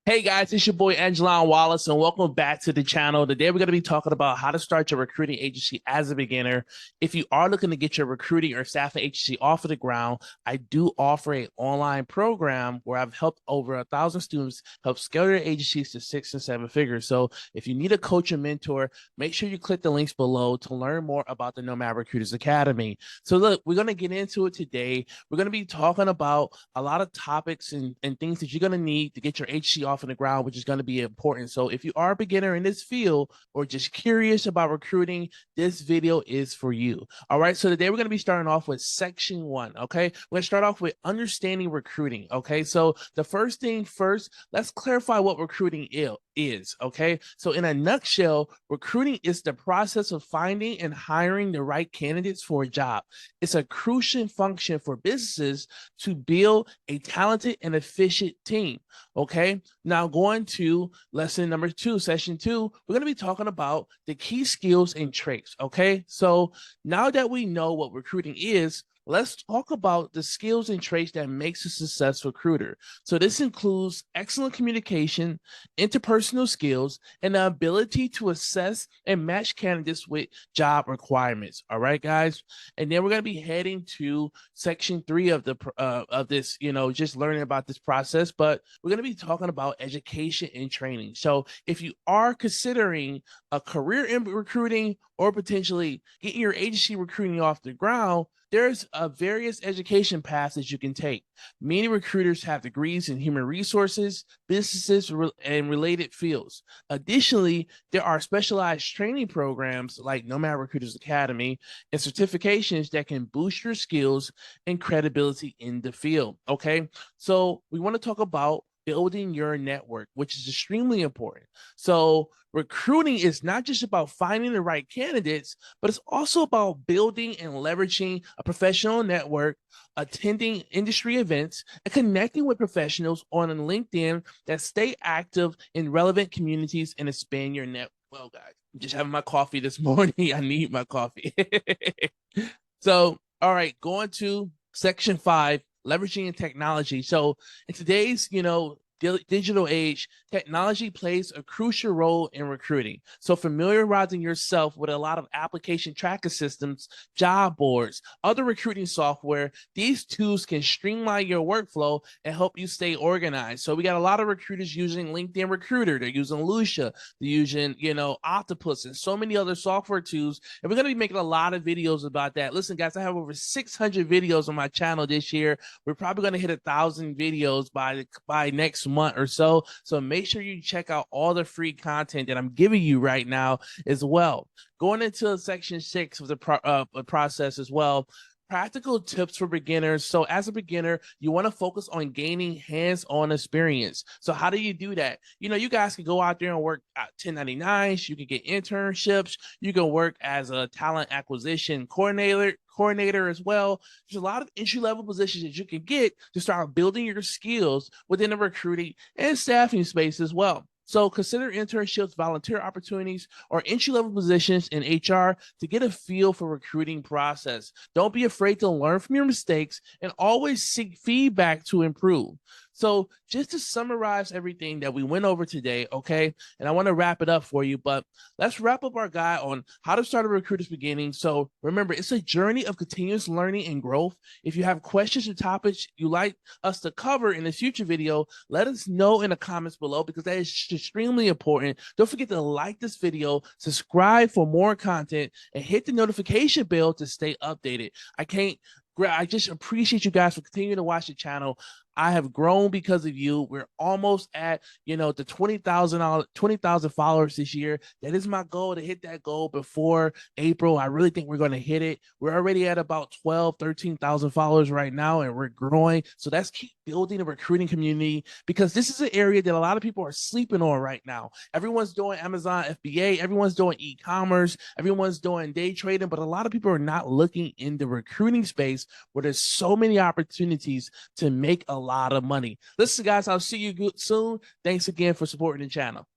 Hey guys, it's your boy Aijalon Wallace, and welcome back to the channel. Today we're going to be talking about how to start your recruiting agency as a beginner. If you are looking to get your recruiting or staffing agency off of the ground, I do offer an online program where I've helped over 1,000 students help scale their agencies to 6 and 7 figures. So if you need a coach or mentor, make sure you click the links below to learn more about the Nomad Recruiters Academy. So look, we're going to get into it today. We're going to be talking about a lot of topics and things that you're going to need to get your agency off in the ground, which is going to be important. So if you are a beginner in this field or just curious about recruiting, this video is for you. All right. So today we're going to be starting off with section 1. Okay. We're going to start off with understanding recruiting. Okay. So the first thing first, let's clarify what recruiting is. Okay. So in a nutshell, recruiting is the process of finding and hiring the right candidates for a job. It's a crucial function for businesses to build a talented and efficient team. Okay. Now, going to lesson number 2, session 2, we're going to be talking about the key skills and traits. Okay. So now that we know what recruiting is, let's talk about the skills and traits that makes a successful recruiter. So this includes excellent communication, interpersonal skills, and the ability to assess and match candidates with job requirements. All right, guys. And then we're going to be heading to section 3 of the of this, just learning about this process. But we're going to be talking about education and training. So if you are considering a career in recruiting or potentially getting your agency recruiting off the ground, there's various education paths that you can take. Many recruiters have degrees in human resources, businesses, and related fields. Additionally, there are specialized training programs like Nomad Recruiters Academy and certifications that can boost your skills and credibility in the field. Okay, so we want to talk about building your network, which is extremely important. So recruiting is not just about finding the right candidates, but it's also about building and leveraging a professional network, attending industry events, and connecting with professionals on LinkedIn that stay active in relevant communities and expand your network. Well, guys, I'm just having my coffee this morning. I need my coffee. So, all right, going to section 5, leveraging technology. So in today's, digital age, technology plays a crucial role in recruiting. So familiarizing yourself with a lot of application tracker systems, job boards, other recruiting software, these tools can streamline your workflow and help you stay organized. So we got a lot of recruiters using LinkedIn Recruiter. They're using Lucia. They're using, Octopus and so many other software tools. And we're going to be making a lot of videos about that. Listen, guys, I have over 600 videos on my channel this year. We're probably going to hit 1,000 videos by next month or so. So make sure you check out all the free content that I'm giving you right now as well. Going into section 6 of the process as well, practical tips for beginners. So as a beginner, you want to focus on gaining hands-on experience. So how do you do that? You guys can go out there and work at 1099s. You can get internships. You can work as a talent acquisition coordinator as well. There's a lot of entry-level positions that you can get to start building your skills within the recruiting and staffing space as well. So consider internships, volunteer opportunities, or entry-level positions in HR to get a feel for recruiting process. Don't be afraid to learn from your mistakes and always seek feedback to improve. So just to summarize everything that we went over today, okay, and I want to wrap it up for you, but let's wrap up our guide on how to start a recruiter's beginning. So remember, it's a journey of continuous learning and growth. If you have questions or topics you'd like us to cover in the future video, let us know in the comments below because that is extremely important. Don't forget to like this video, subscribe for more content, and hit the notification bell to stay updated. I just appreciate you guys for continuing to watch the channel. I have grown because of you. We're almost at, the 20,000 followers this year. That is my goal, to hit that goal before April. I really think we're going to hit it. We're already at about 13,000 followers right now, and we're growing. So let's keep building a recruiting community because this is an area that a lot of people are sleeping on right now. Everyone's doing Amazon FBA. Everyone's doing e-commerce. Everyone's doing day trading, but a lot of people are not looking in the recruiting space where there's so many opportunities to make a lot of money. Listen, guys, I'll see you soon. Thanks again for supporting the channel.